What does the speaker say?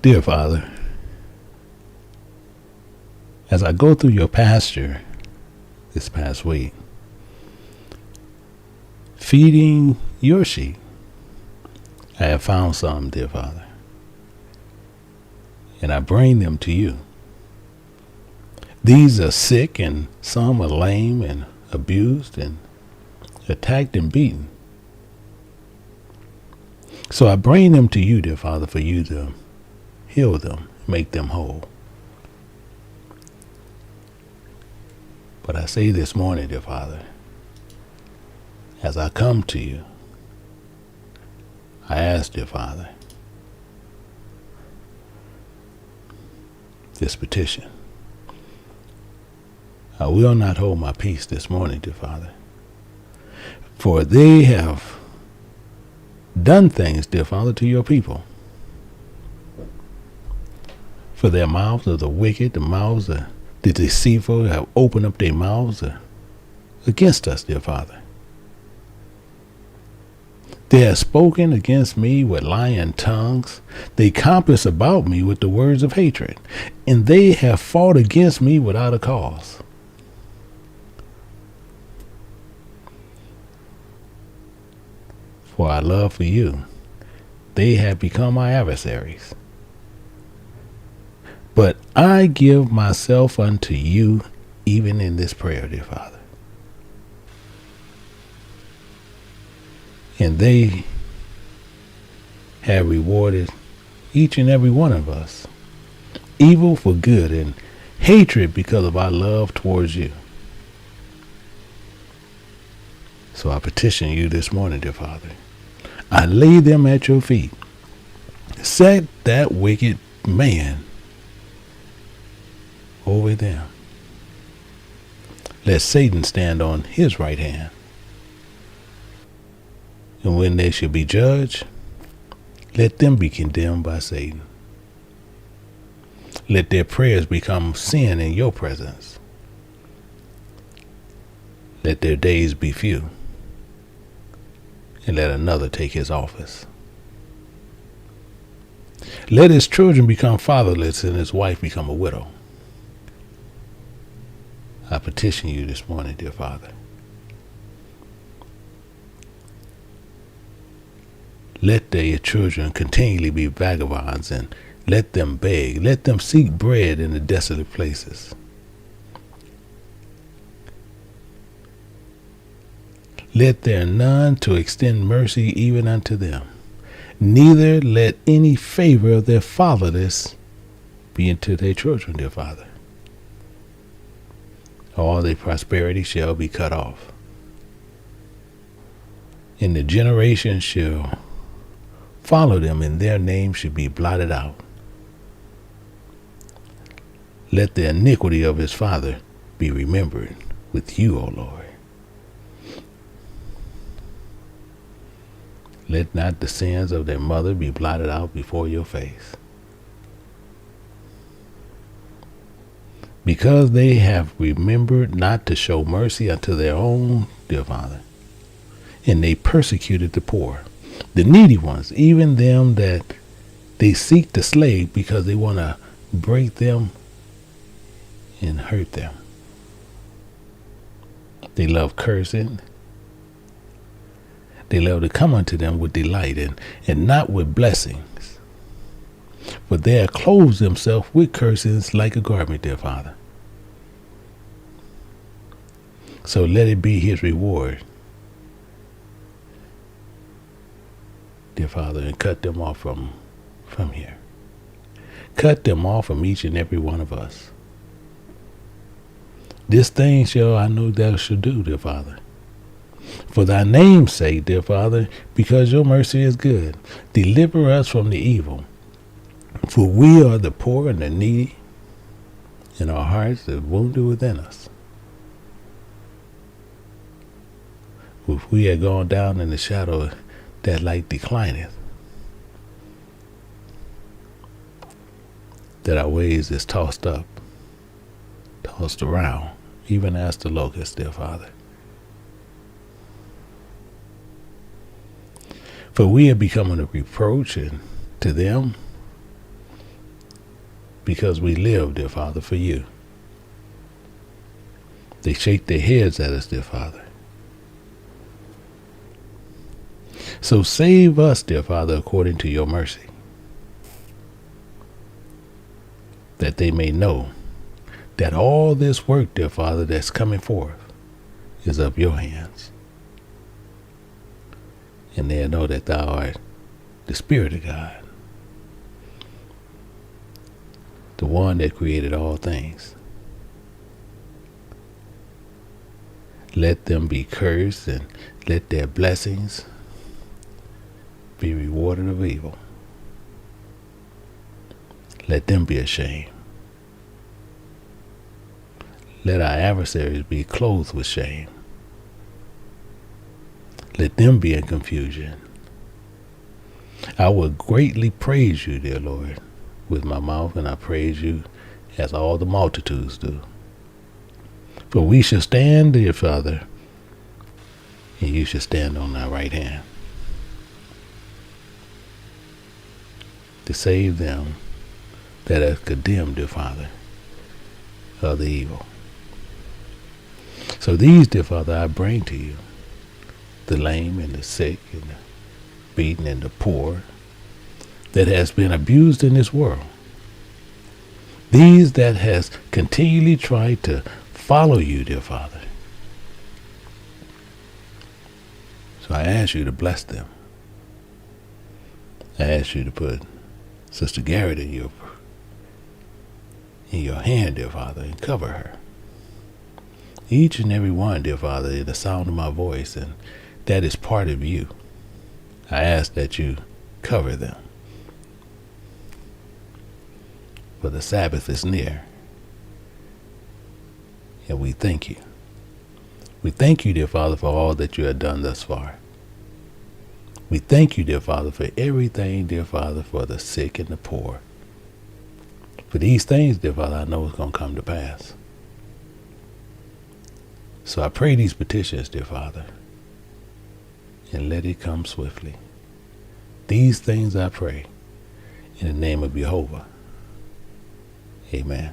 Dear Father, as I go through your pasture this past week, feeding your sheep, I have found some, dear Father, and I bring them to you. These are sick, and some are lame and abused and attacked and beaten. So I bring them to you, dear Father, for you to heal them, make them whole. But I say this morning, dear Father, as I come to you, I ask, dear Father, this petition. I will not hold my peace this morning, dear Father, for they have done things, dear Father, to your people. For their mouths of the wicked, the mouths of the deceitful have opened up their mouths against us, dear Father. They have spoken against me with lying tongues. They compass about me with the words of hatred, and they have fought against me without a cause. For our love for you, they have become my adversaries. But I give myself unto you even in this prayer, dear Father. And they have rewarded each and every one of us evil for good and hatred because of our love towards you. So I petition you this morning, dear Father. I lay them at your feet. Set that wicked man over them. Let Satan stand on his right hand. And when they shall be judged, let them be condemned by Satan. Let their prayers become sin in your presence. Let their days be few, and let another take his office. Let his children become fatherless and his wife become a widow. I petition you this morning, dear Father. Let their children continually be vagabonds, and let them beg. Let them seek bread in the desolate places. Let there none to extend mercy even unto them. Neither let any favor of their fatherless be unto their children, dear Father. All their prosperity shall be cut off, and the generation shall follow them, and their name should be blotted out. Let the iniquity of his father be remembered with you, O Lord. Let not the sins of their mother be blotted out before your face. Because they have remembered not to show mercy unto their own, dear Father, and they persecuted the poor, the needy ones, even them that they seek to slay, because they want to break them and hurt them. They love cursing. They love to come unto them with delight and not with blessings. For they have clothed themselves with curses like a garment, dear Father. So let it be his reward, dear Father, and cut them off from here. Cut them off from each and every one of us. This thing shall I know thou shalt do, dear Father. For thy name's sake, dear Father, because your mercy is good, deliver us from the evil. For we are the poor and the needy, and our hearts are wounded within us. If we had gone down in the shadow, that light declineth, that our ways is tossed up, tossed around, even as the locust, dear Father. For we have become a reproach to them, because we live, dear Father, for you. They shake their heads at us, dear Father. So save us, dear Father, according to your mercy, that they may know that all this work, dear Father, that's coming forth is of your hands. And they'll know that thou art the Spirit of God, the one that created all things. Let them be cursed and let their blessings be rewarded of evil. Let them be ashamed. Let our adversaries be clothed with shame. Let them be in confusion. I will greatly praise you, dear Lord, with my mouth, and I praise you as all the multitudes do. For we shall stand, dear Father, and you shall stand on thy right hand to save them that are condemned, dear Father, of the evil. So these, dear Father, I bring to you, the lame and the sick and the beaten and the poor that has been abused in this world. These that has continually tried to follow you, dear Father. So I ask you to bless them. I ask you to put Sister Garrett in your hand, dear Father, and cover her. Each and every one, dear Father, in the sound of my voice, and that is part of you. I ask that you cover them. For the Sabbath is near. And we thank you. We thank you, dear Father, for all that you have done thus far. We thank you, dear Father, for everything, dear Father, for the sick and the poor. For these things, dear Father, I know it's going to come to pass. So I pray these petitions, dear Father, and let it come swiftly. These things I pray in the name of JEHOVAH. Amen.